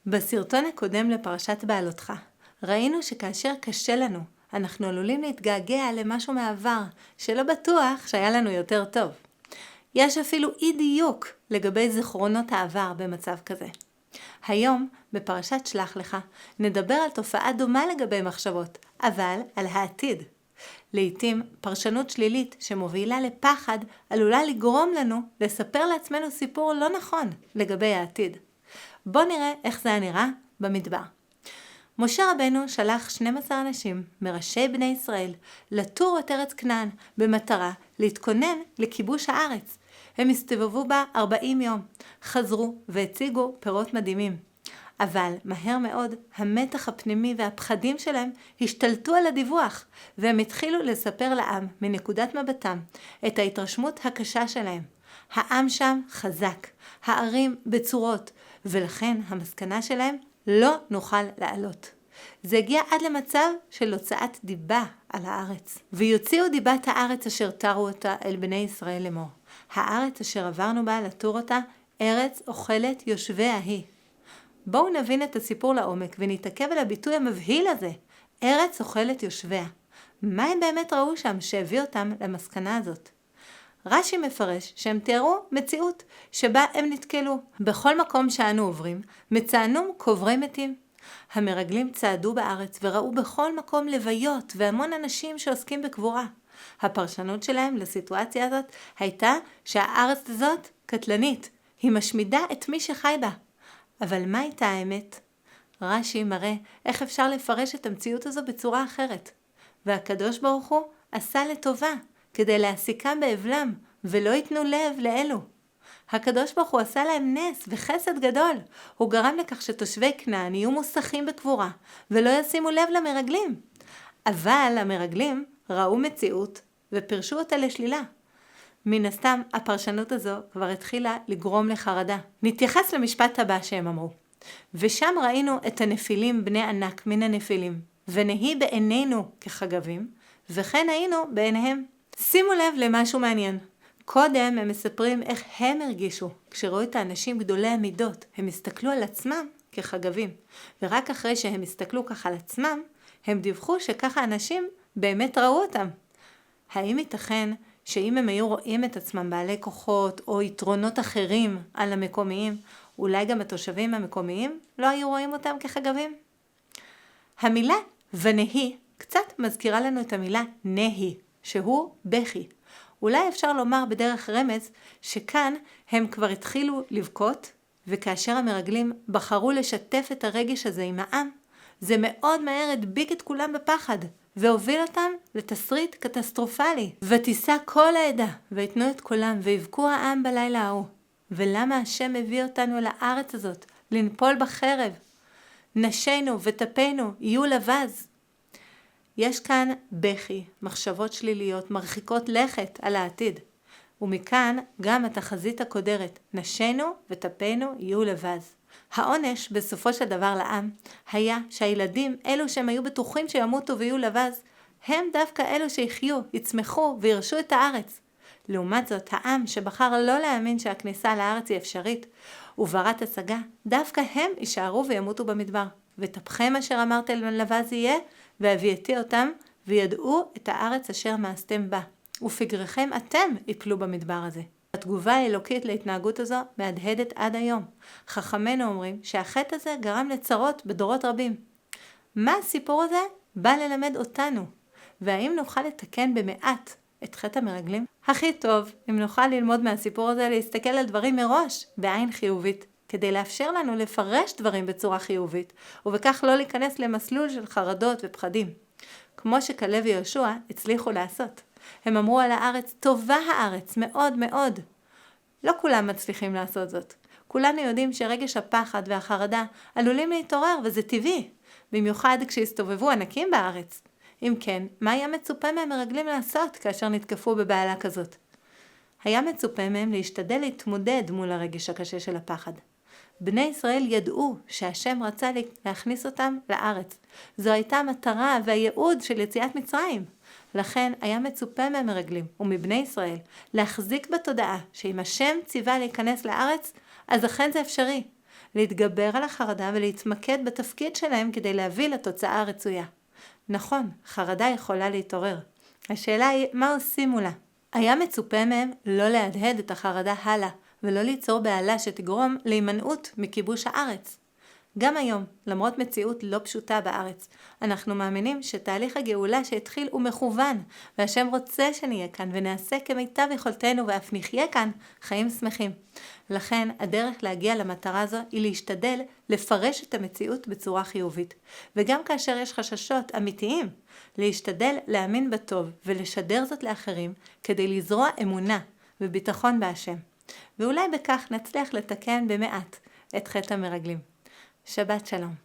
בסרטון הקודם לפרשת בעלותך, ראינו שכאשר קשה לנו, אנחנו עלולים להתגעגע למשהו מהעבר, שלא בטוח שהיה לנו יותר טוב. יש אפילו אי דיוק לגבי זיכרונות העבר במצב כזה. היום, בפרשת שלח לך, נדבר על תופעה דומה לגבי מחשבות, אבל על העתיד. לעתים, פרשנות שלילית שמובילה לפחד עלולה לגרום לנו לספר לעצמנו סיפור לא נכון לגבי העתיד. בוא נראה איך זה נראה במדבר. משה רבנו שלח 12 אנשים מראשי בני ישראל לטור את ארץ כנען במטרה להתכונן לכיבוש הארץ. הם הסתובבו בה 40 יום, חזרו והציגו פירות מדהימים. אבל מהר מאוד המתח הפנימי והפחדים שלהם השתלטו על הדיווח, והם התחילו לספר לעם מנקודת מבטם את ההתרשמות הקשה שלהם. העם שם חזק, הערים בצורות, ולכן המסקנה שלהם לא נוכל לעלות. זה הגיע עד למצב של הוצאת דיבה על הארץ. ויוציאו דיבת הארץ אשר תרו אותה אל בני ישראל לאמור. הארץ אשר עברנו בה לתור אותה, ארץ אוכלת יושביה היא. בואו נבין את הסיפור לעומק ונתעכב על הביטוי המבהיל הזה, ארץ אוכלת יושביה. מה הם באמת ראו שם שהביא אותם למסקנה הזאת? רש"י מפרש שהם תיארו מציאות שבה הם נתקלו. בכל מקום שאנו עוברים, מצאנו קוברי מתים. המרגלים צעדו בארץ וראו בכל מקום לוויות והמון אנשים שעוסקים בקבורה. הפרשנות שלהם לסיטואציה הזאת הייתה שהארץ הזאת קטלנית, היא משמידה את מי שחי בה. אבל מה הייתה האמת? רש"י מראה איך אפשר לפרש את המציאות הזו בצורה אחרת. והקדוש ברוך הוא עשה לטובה כדי להעסיקם באבלם ולא ייתנו לב לאלו. הקדוש ברוך הוא עשה להם נס וחסד גדול. הוא גרם לכך שתושבי כנען יהיו מוסכים בקבורה ולא ישימו לב למרגלים. אבל המרגלים ראו מציאות ופרשו אותה לשלילה. מן הסתם הפרשנות הזו כבר התחילה לגרום לחרדה. נתייחס למשפט הבא שהם אמרו. ושם ראינו את הנפילים בני ענק מן הנפילים, ונהי בעינינו כחגבים, וכן היינו בעיניהם. שימו לב למשהו מעניין. קודם הם מספרים איך הם הרגישו כשראו את האנשים גדולי המידות. הם הסתכלו על עצמם כחגבים, ורק אחרי שהם הסתכלו ככה על עצמם, הם דיווחו שככה אנשים באמת ראו אותם. האם ייתכן שאם הם היו רואים את עצמם בעלי כוחות או יתרונות אחרים על המקומיים, אולי גם התושבים המקומיים לא היו רואים אותם כחגבים? המילה ונהי קצת מזכירה לנו את המילה נהי, שהוא בכי. אולי אפשר לומר בדרך רמז שכאן הם כבר התחילו לבכות, וכאשר המרגלים בחרו לשתף את הרגש הזה עם העם, זה מאוד מהר הדביק את כולם בפחד, והוביל אותם לתסריט קטסטרופלי. ותישא כל העדה, ויתנו את קולם, ויבכו העם בלילה ההוא. ולמה השם הביא אותנו לארץ הזאת, לנפול בחרב? נשינו וטפינו יהיו לבז. יש כאן בכי, מחשבות שליליות, מרחיקות לכת על העתיד. ומכאן גם התחזית הקודרת, נשינו וטפינו יהיו לבז. העונש בסופו של דבר לעם היה שהילדים, אלו שהם היו בטוחים שימותו ויהיו לבז, הם דווקא אלו שיחיו, יצמחו וירשו את הארץ. לעומת זאת, העם שבחר לא להאמין שהכניסה לארץ היא אפשרית, וברת השגה, דווקא הם יישארו וימותו במדבר. ותפכם אשר אמרתם לבז יהיה, והביאתי אותם, וידעו את הארץ אשר מאסתם בה. ופגריכם אתם יפלו במדבר הזה. התגובה האלוקית להתנהגות הזו מהדהדת עד היום. חכמינו אומרים שהחטא הזה גרם לצרות בדורות רבים. מה הסיפור הזה? בא ללמד אותנו. והאם נוכל לתקן במעט את חטא המרגלים? הכי טוב אם נוכל ללמוד מהסיפור הזה להסתכל על דברים מראש בעין חיובית, כדי לאפשר לנו לפרש דברים בצורה חיובית, ובכך לא להיכנס למסלול של חרדות ופחדים. כמו שכלב ויהושע הצליחו לעשות. הם אמרו על הארץ, טובה הארץ, מאוד מאוד. לא כולם מצליחים לעשות זאת. כולנו יודעים שרגש הפחד והחרדה עלולים להתעורר, וזה טבעי. במיוחד כשהסתובבו ענקים בארץ. אם כן, מה היה מצופה מהם מרגלים לעשות כאשר נתקפו בבעלה כזאת? היה מצופה מהם להשתדל להתמודד מול הרגש הקשה של הפחד. בני ישראל ידעו שהשם רצה להכניס אותם לארץ. זו הייתה המטרה והייעוד של יציאת מצרים. לכן היה מצופה מהמרגלים ומבני ישראל להחזיק בתודעה שאם השם ציווה להיכנס לארץ, אז אכן זה אפשרי. להתגבר על החרדה ולהתמקד בתפקיד שלהם כדי להביא לתוצאה הרצויה. נכון, חרדה יכולה להתעורר. השאלה היא, מה עושים מולה? היה מצופה מהם לא להדהד את החרדה הלאה, ולא ליצור בעלה שתגרום להימנעות מכיבוש הארץ. גם היום, למרות מציאות לא פשוטה בארץ, אנחנו מאמינים שתהליך הגאולה שהתחיל הוא מכוון, והשם רוצה שנהיה כאן ונעשה כמיטב יכולתנו ואף נחיה כאן חיים שמחים. לכן, הדרך להגיע למטרה זו היא להשתדל לפרש את המציאות בצורה חיובית. וגם כאשר יש חששות אמיתיים, להשתדל להאמין בטוב ולשדר זאת לאחרים כדי לזרוע אמונה וביטחון בהשם. ואולי בכך נצליח לתקן במעט את חטא המרגלים. שבת שלום.